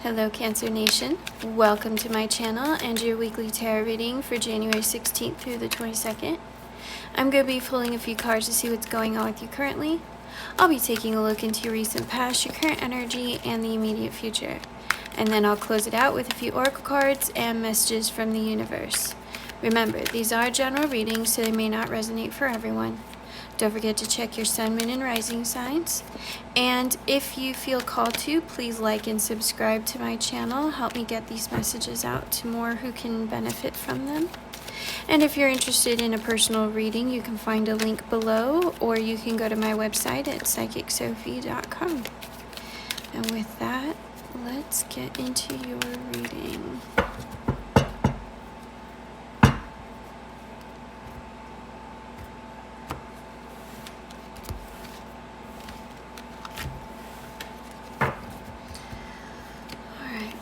Hello Cancer Nation, welcome to my channel and your weekly tarot reading for January 16th through the 22nd. I'm going to be pulling a few cards to see what's going on with you currently. I'll be taking a look into your recent past, your current energy, and the immediate future. And then I'll close it out with a few oracle cards and messages from the universe. Remember, these are general readings, so they may not resonate for everyone. Don't forget to check your sun, moon, and rising signs. And if you feel called to, please like and subscribe to my channel. Help me get these messages out to more who can benefit from them. And if you're interested in a personal reading, you can find a link below, or you can go to my website at psychicsophi.com. And with that, let's get into your reading.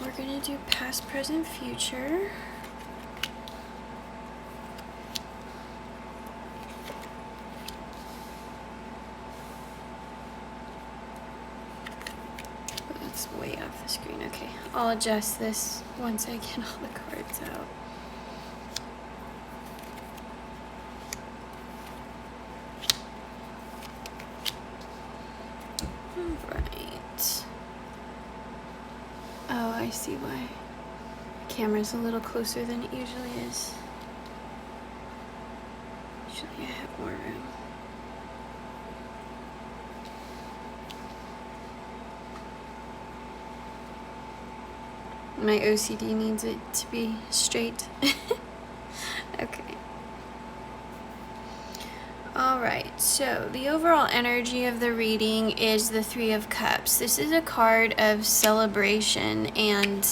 We're going to do past, present, future. That's way off the screen. Okay, I'll adjust this once I get all the cards out. Alright. Oh, I see why. The camera's a little closer than it usually is. Usually I have more room. My OCD needs it to be straight. Okay. Alright, so the overall energy of the reading is the Three of Cups. This is a card of celebration, and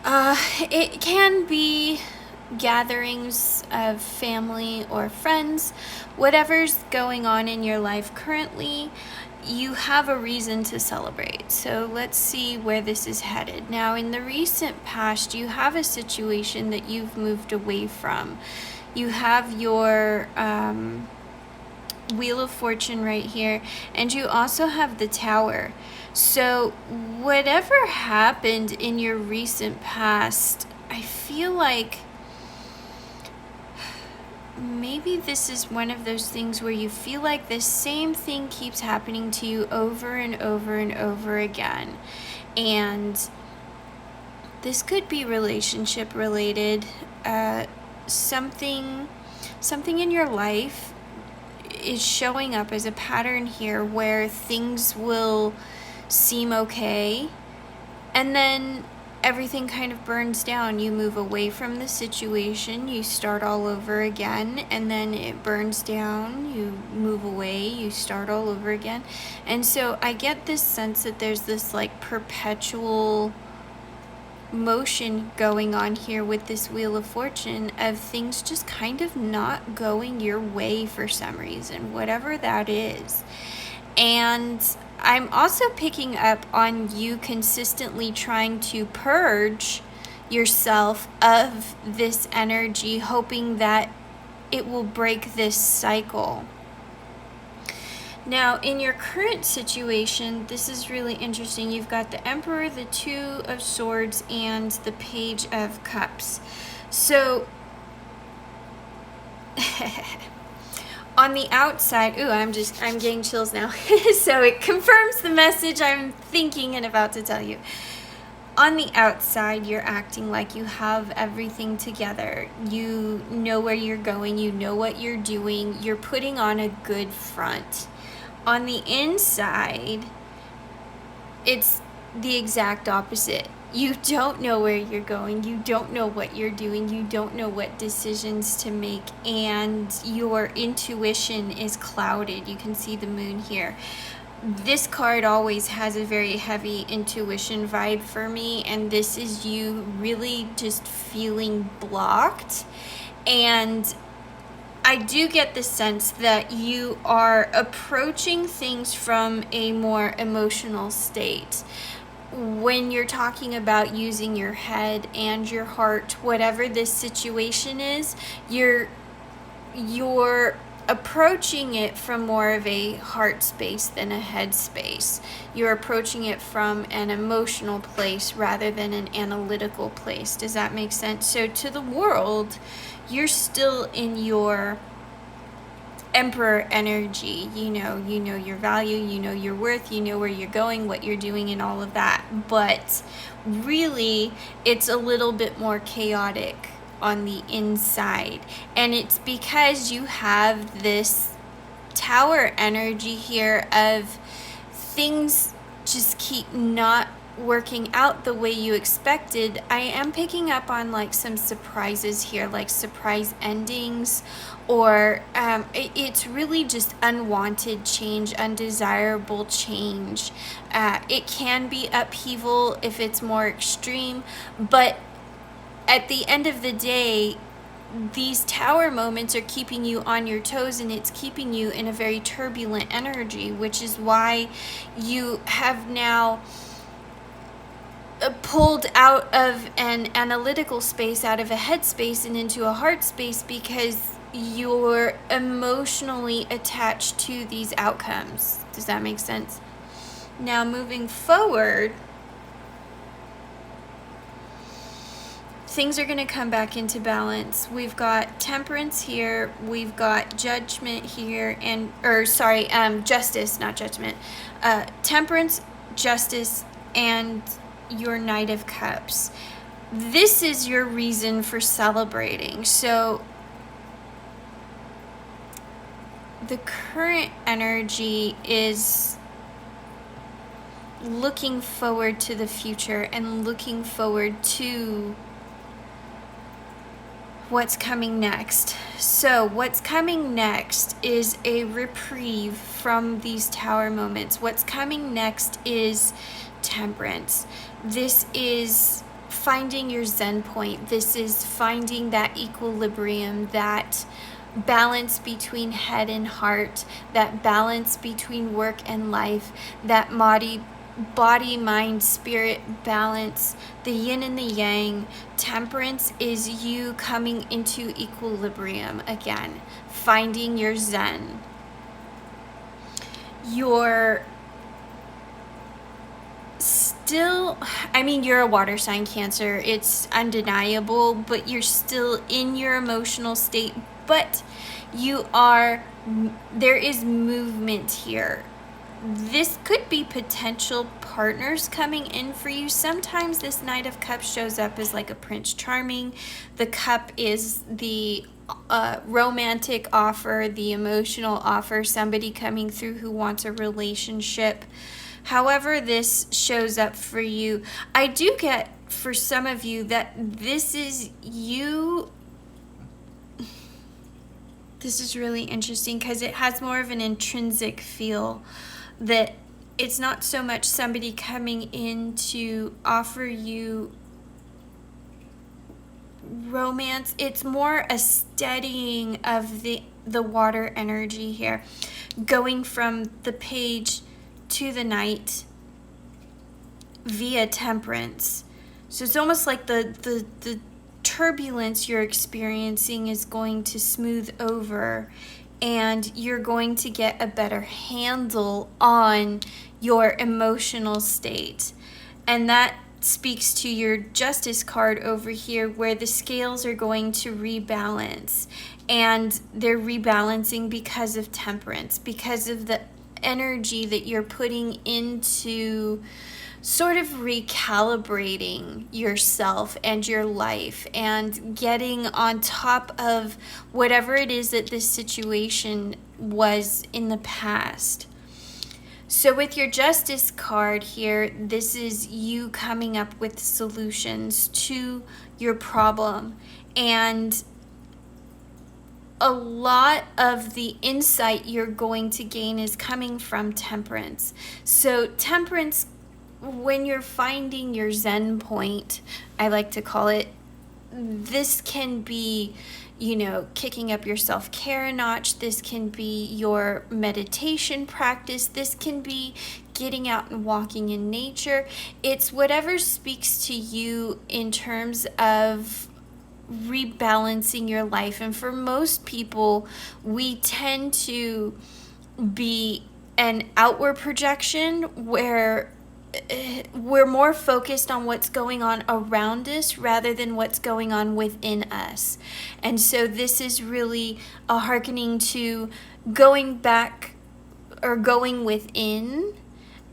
it can be gatherings of family or friends. Whatever's going on in your life currently, you have a reason to celebrate. So let's see where this is headed. Now, in the recent past, you have a situation that you've moved away from. You have your Wheel of Fortune right here, and you also have the Tower. So whatever happened in your recent past, I feel like maybe this is one of those things where you feel like the same thing keeps happening to you over and over and over again. And this could be relationship related. Something in your life is showing up as a pattern here where things will seem okay, and then everything kind of burns down. You move away from the situation, you start all over again, and then it burns down, you move away, you start all over again. And so I get this sense that there's this like perpetual motion going on here with this Wheel of Fortune of things just kind of not going your way for some reason, whatever that is. And I'm also picking up on you consistently trying to purge yourself of this energy, hoping that it will break this cycle. Now, in your current situation, this is really interesting. You've got the Emperor, the Two of Swords, and the Page of Cups. So, on the outside, I'm getting chills now. So it confirms the message I'm thinking and about to tell you. On the outside, you're acting like you have everything together. You know where you're going. You know what you're doing. You're putting on a good front. On the inside, it's the exact opposite. You don't know where you're going. You don't know what you're doing. You don't know what decisions to make. And your intuition is clouded. You can see the moon here. This card always has a very heavy intuition vibe for me. And this is you really just feeling blocked. And I do get the sense that you are approaching things from a more emotional state. When you're talking about using your head and your heart, whatever this situation is, you're approaching it from more of a heart space than a head space. You're approaching it from an emotional place rather than an analytical place. Does that make sense? So to the world, you're still in your emperor energy. You know your value, you know your worth, you know where you're going, what you're doing, and all of that. But really, it's a little bit more chaotic on the inside, and it's because you have this tower energy here of things just keep not working out the way you expected. I am picking up on like some surprises here, like surprise endings, or it's really just unwanted change, undesirable change. It can be upheaval if it's more extreme, but at the end of the day, these tower moments are keeping you on your toes, and it's keeping you in a very turbulent energy, which is why you have now pulled out of an analytical space, out of a head space, and into a heart space, because you're emotionally attached to these outcomes. Does that make sense? Now, moving forward, things are going to come back into balance. We've got temperance here, we've got judgment here, justice, not judgment. Temperance, justice, and your Knight of Cups. This is your reason for celebrating. So the current energy is looking forward to the future and looking forward to what's coming next. So what's coming next is a reprieve from these tower moments. What's coming next is temperance. This is finding your Zen point. This is finding that equilibrium, that balance between head and heart, that balance between work and life, that body, mind, spirit balance, the yin and the yang. Temperance is you coming into equilibrium again, finding your Zen. You're still, you're a water sign, Cancer. It's undeniable, but you're still in your emotional state, but there is movement here. This could be potential partners coming in for you. Sometimes this Knight of Cups shows up as like a Prince Charming. The cup is the romantic offer, the emotional offer, somebody coming through who wants a relationship. However this shows up for you, I do get for some of you that this is you. This is really interesting because it has more of an intrinsic feel, that it's not so much somebody coming in to offer you romance. It's more a steadying of the water energy here, going from the Page to the Knight via temperance. So it's almost like the turbulence you're experiencing is going to smooth over, and you're going to get a better handle on your emotional state. And that speaks to your Justice card over here, where the scales are going to rebalance, and they're rebalancing because of temperance, because of the energy that you're putting into sort of recalibrating yourself and your life and getting on top of whatever it is that this situation was in the past. So with your Justice card here, this is you coming up with solutions to your problem, and a lot of the insight you're going to gain is coming from temperance. So temperance, when you're finding your Zen point, I like to call it, this can be, kicking up your self-care a notch. This can be your meditation practice. This can be getting out and walking in nature. It's whatever speaks to you in terms of rebalancing your life. And for most people, we tend to be an outward projection where we're more focused on what's going on around us rather than what's going on within us. And so this is really a hearkening to going back or going within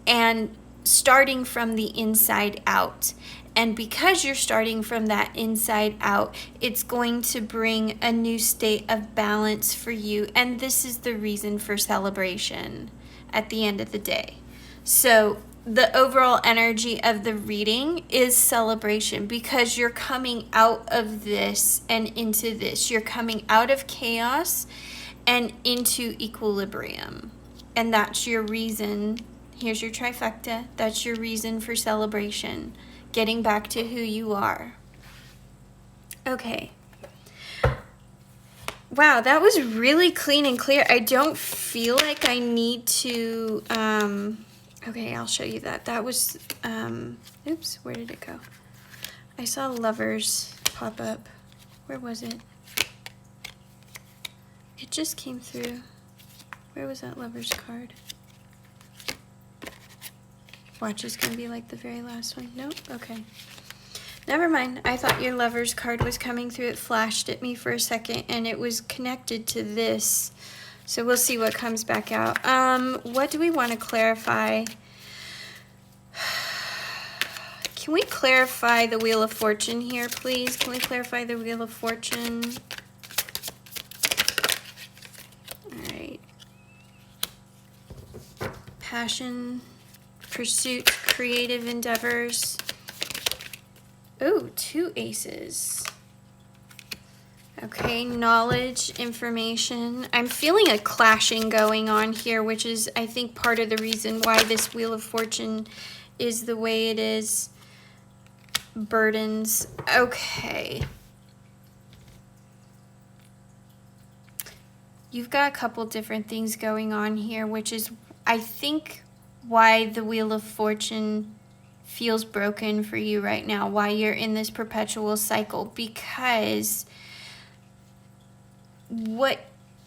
and starting from the inside out. And because you're starting from that inside out, it's going to bring a new state of balance for you. And this is the reason for celebration at the end of the day. So the overall energy of the reading is celebration, because you're coming out of this and into this. You're coming out of chaos and into equilibrium. And that's your reason. Here's your trifecta. That's your reason for celebration. Getting back to who you are. Okay. Wow, that was really clean and clear. I don't feel like I need to... Okay, I'll show you that. That was... Oops, where did it go? I saw lovers pop up. Where was it? It just came through. Where was that lovers card? Watch is going to be like the very last one. Nope. Okay. Never mind. I thought your lover's card was coming through. It flashed at me for a second, and it was connected to this. So we'll see what comes back out. What do we want to clarify? Can we clarify the Wheel of Fortune here, please? Can we clarify the Wheel of Fortune? All right. Passion, pursuit, creative endeavors. Ooh, 2 aces. Okay, knowledge, information. I'm feeling a clashing going on here, which is, I think, part of the reason why this Wheel of Fortune is the way it is. Burdens. Okay. You've got a couple different things going on here, which is, I think, why the Wheel of Fortune feels broken for you right now, why you're in this perpetual cycle, because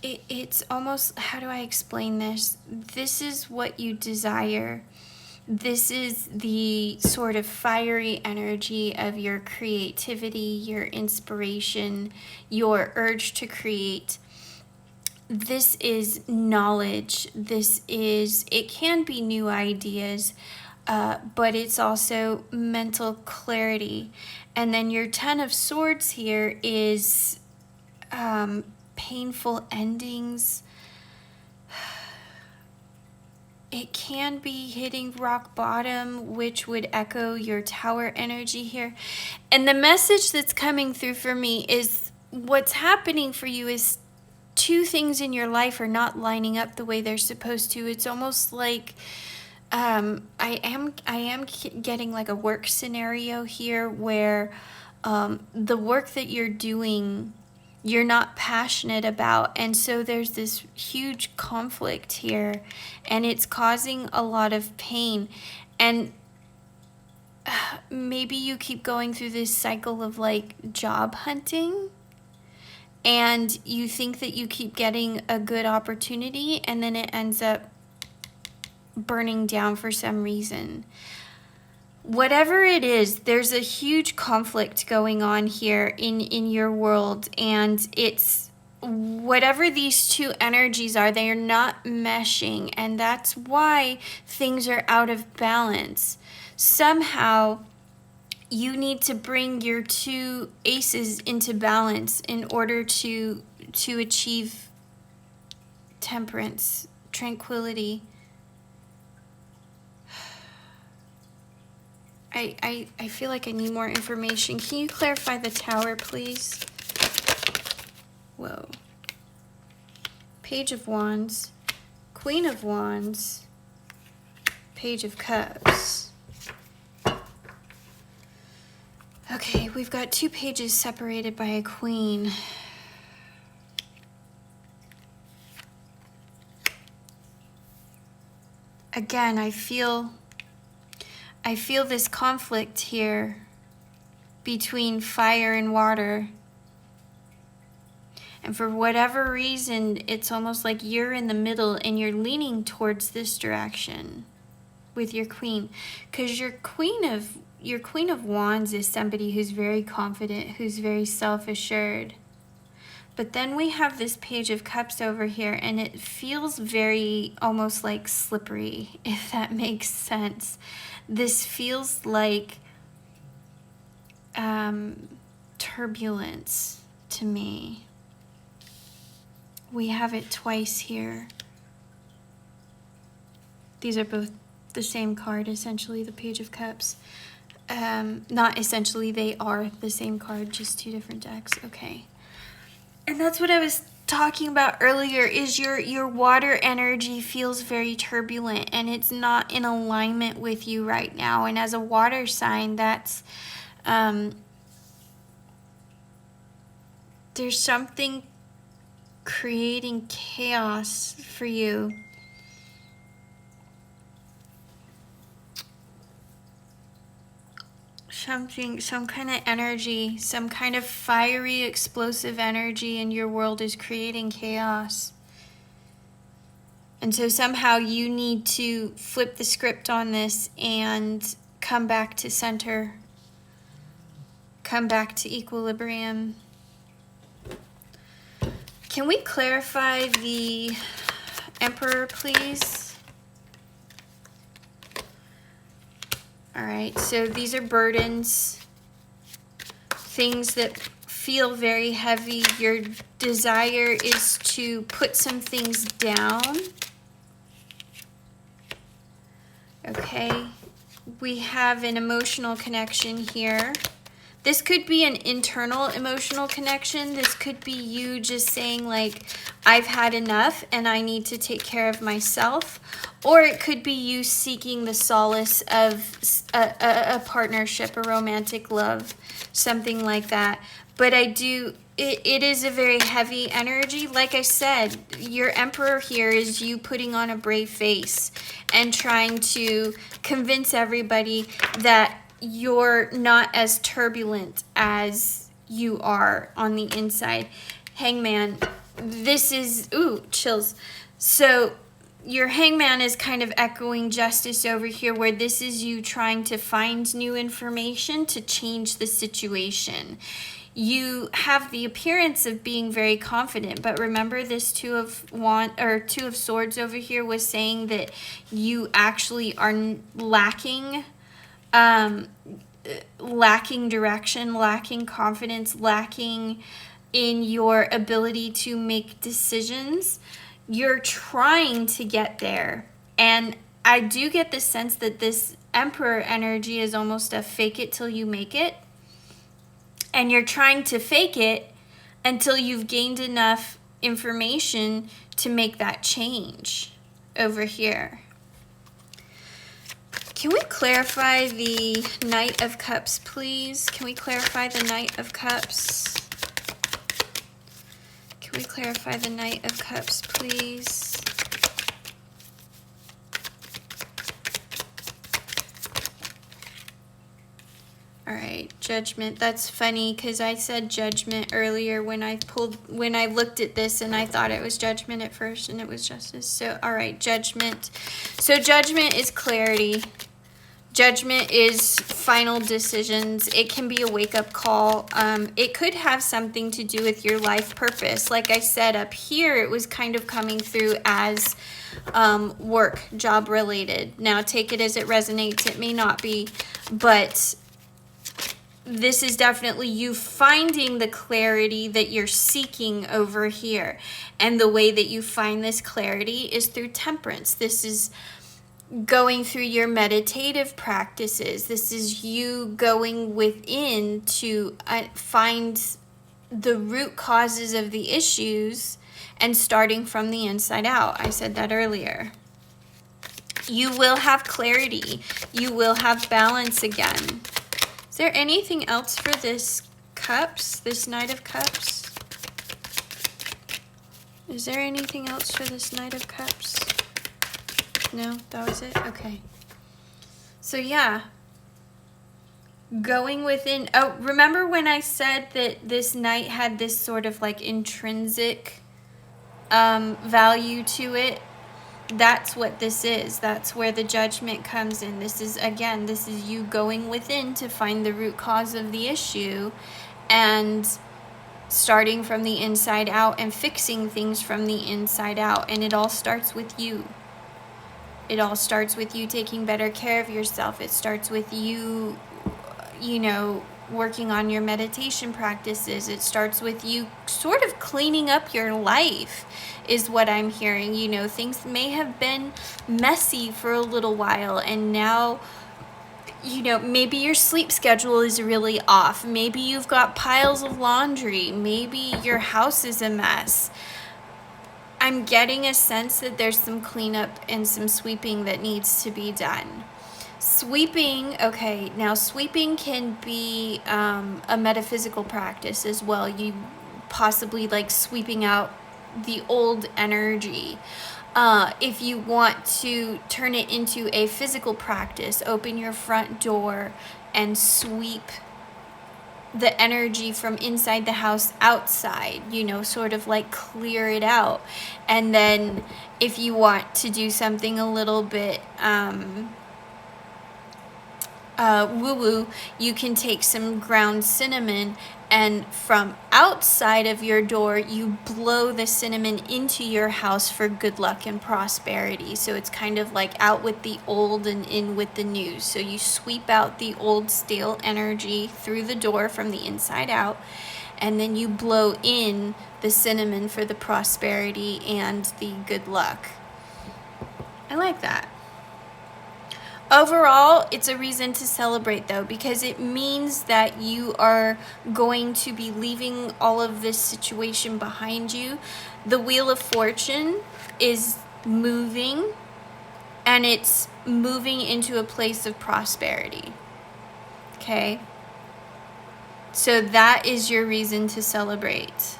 it's almost, how do I explain this? This is what you desire. This is the sort of fiery energy of your creativity, your inspiration, your urge to create. This is knowledge. It can be new ideas, but it's also mental clarity. And then your 10 of Swords here is painful endings. It can be hitting rock bottom, which would echo your Tower energy here. And the message that's coming through for me is what's happening for you is 2 things in your life are not lining up the way they're supposed to. It's almost like I am getting like a work scenario here where the work that you're doing, you're not passionate about, and so there's this huge conflict here, and it's causing a lot of pain. And maybe you keep going through this cycle of like job hunting, and you think that you keep getting a good opportunity, and then it ends up burning down for some reason. Whatever it is, there's a huge conflict going on here in your world, and it's whatever these 2 energies are, they are not meshing, and that's why things are out of balance. Somehow you need to bring your 2 aces into balance in order to achieve temperance, tranquility. I feel like I need more information. Can you clarify the Tower, please? Whoa. Page of Wands, Queen of Wands, Page of Cups. Okay, we've got 2 pages separated by a queen. Again, I feel this conflict here between fire and water. And for whatever reason, it's almost like you're in the middle and you're leaning towards this direction with your queen, because your queen of wands is somebody who's very confident, who's very self-assured. But then we have this page of cups over here, and it feels very almost like slippery, if that makes sense. This feels like turbulence to me. We have it twice here. These are both the same card, essentially, the Page of Cups. Not essentially, they are the same card, just two different decks. Okay. And that's what I was talking about earlier, is your water energy feels very turbulent, and it's not in alignment with you right now. And as a water sign, that's there's something creating chaos for you. Some kind of energy, some kind of fiery, explosive energy in your world is creating chaos. And so somehow you need to flip the script on this and come back to center. Come back to equilibrium. Can we clarify the Emperor, please? All right, so these are burdens, things that feel very heavy. Your desire is to put some things down. Okay, we have an emotional connection here. This could be an internal emotional connection. This could be you just saying, like, I've had enough and I need to take care of myself. Or it could be you seeking the solace of a partnership, a romantic love, something like that. But it is a very heavy energy. Like I said, your Emperor here is you putting on a brave face and trying to convince everybody that you're not as turbulent as you are on the inside. Hangman, this is, ooh, chills. So your Hangman is kind of echoing Justice over here, where this is you trying to find new information to change the situation. You have the appearance of being very confident, but remember this Two of Swords over here was saying that you actually are lacking direction, lacking confidence, lacking in your ability to make decisions. You're trying to get there. And I do get the sense that this Emperor energy is almost a fake it till you make it. And you're trying to fake it until you've gained enough information to make that change over here. Can we clarify the Knight of Cups, please? Can we clarify the Knight of Cups? Can we clarify the Knight of Cups, please? All right, Judgment. That's funny because I said Judgment earlier when I looked at this, and I thought it was Judgment at first and it was Justice. So, all right, Judgment. So Judgment is clarity. Judgment is final decisions. It can be a wake-up call. It could have something to do with your life purpose. Like I said up here, it was kind of coming through as work, job related. Now take it as it resonates. It may not be, but this is definitely you finding the clarity that you're seeking over here. And the way that you find this clarity is through temperance. This is going through your meditative practices. This is you going within to find the root causes of the issues and starting from the inside out. I said that earlier. You will have clarity. You will have balance again. Is there anything else for this Cups, this Knight of Cups? Is there anything else for this Knight of Cups? No, that was it? Okay. So yeah, Going within. Oh, remember when I said that this Knight had this sort of like intrinsic value to it? That's what this is. That's where the Judgment comes in. This is, again, this is you going within to find the root cause of the issue and starting from the inside out and fixing things from the inside out. And it all starts with you. It all starts with you taking better care of yourself. It starts with you, you know, working on your meditation practices. It starts with you sort of cleaning up your life, is what I'm hearing. You know, things may have been messy for a little while, and now, you know, maybe your sleep schedule is really off. Maybe you've got piles of laundry. Maybe your house is a mess. I'm getting a sense that there's some cleanup and some sweeping that needs to be done. Sweeping, okay, now sweeping can be a metaphysical practice as well. You possibly like sweeping out the old energy. If you want to turn it into a physical practice, open your front door and sweep the energy from inside the house outside, you know, sort of like clear it out. And then if you want to do something a little bit woo-woo, you can take some ground cinnamon, and from outside of your door you blow the cinnamon into your house for good luck and prosperity. So it's kind of like out with the old and in with the new. So you sweep out the old stale energy through the door from the inside out, and then you blow in the cinnamon for the prosperity and the good luck. I like that. Overall, it's a reason to celebrate, though, because it means that you are going to be leaving all of this situation behind you. The Wheel of Fortune is moving, and it's moving into a place of prosperity. Okay? So that is your reason to celebrate.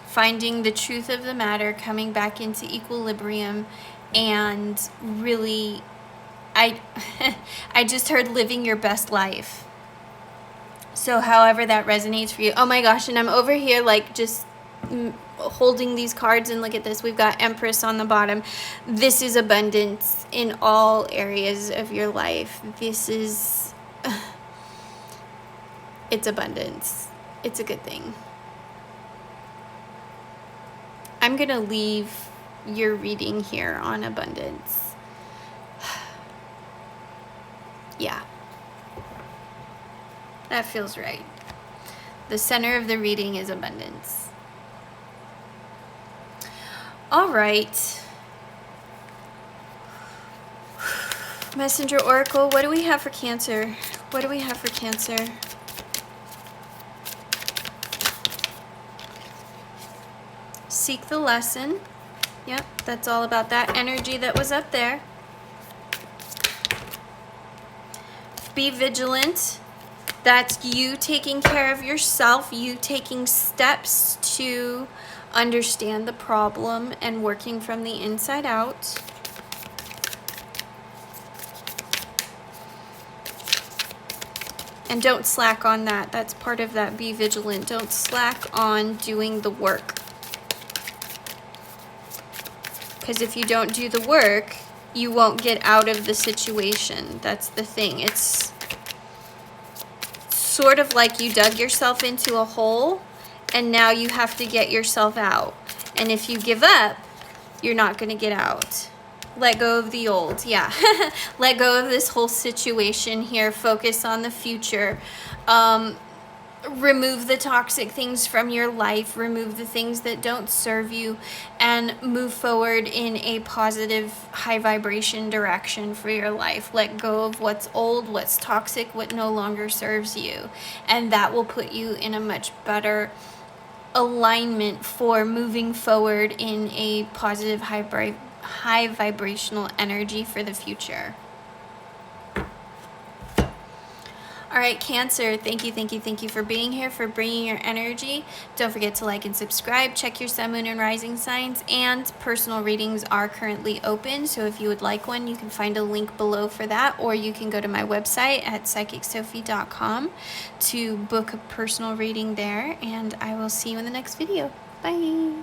Finding the truth of the matter, coming back into equilibrium, and really... I just heard living your best life. So however that resonates for you. Oh my gosh, and I'm over here like just holding these cards, and look at this. We've got Empress on the bottom. This is abundance in all areas of your life. This is... it's abundance. It's a good thing. I'm going to leave your reading here on abundance. Yeah, that feels right. The center of the reading is abundance. All right. Messenger Oracle, what do we have for Cancer? What do we have for Cancer? Seek the lesson. Yep, that's all about that energy that was up there. Be vigilant. That's you taking care of yourself, you taking steps to understand the problem and working from the inside out. And don't slack on that. That's part of that. Be vigilant. Don't slack on doing the work. Because if you don't do the work, you won't get out of the situation. That's the thing. It's sort of like you dug yourself into a hole and now you have to get yourself out. And if you give up, you're not going to get out. Let go of the old. Yeah. Let go of this whole situation here. Focus on the future. Remove the toxic things from your life, remove the things that don't serve you, and move forward in a positive, high vibration direction for your life. Let go of what's old, what's toxic, what no longer serves you. And that will put you in a much better alignment for moving forward in a positive, high vibrational energy for the future. All right, Cancer, thank you for being here, for bringing your energy. Don't forget to like and subscribe. Check your sun, moon, and rising signs. And personal readings are currently open. So if you would like one, you can find a link below for that. Or you can go to my website at psychicsophi.com to book a personal reading there. And I will see you in the next video. Bye.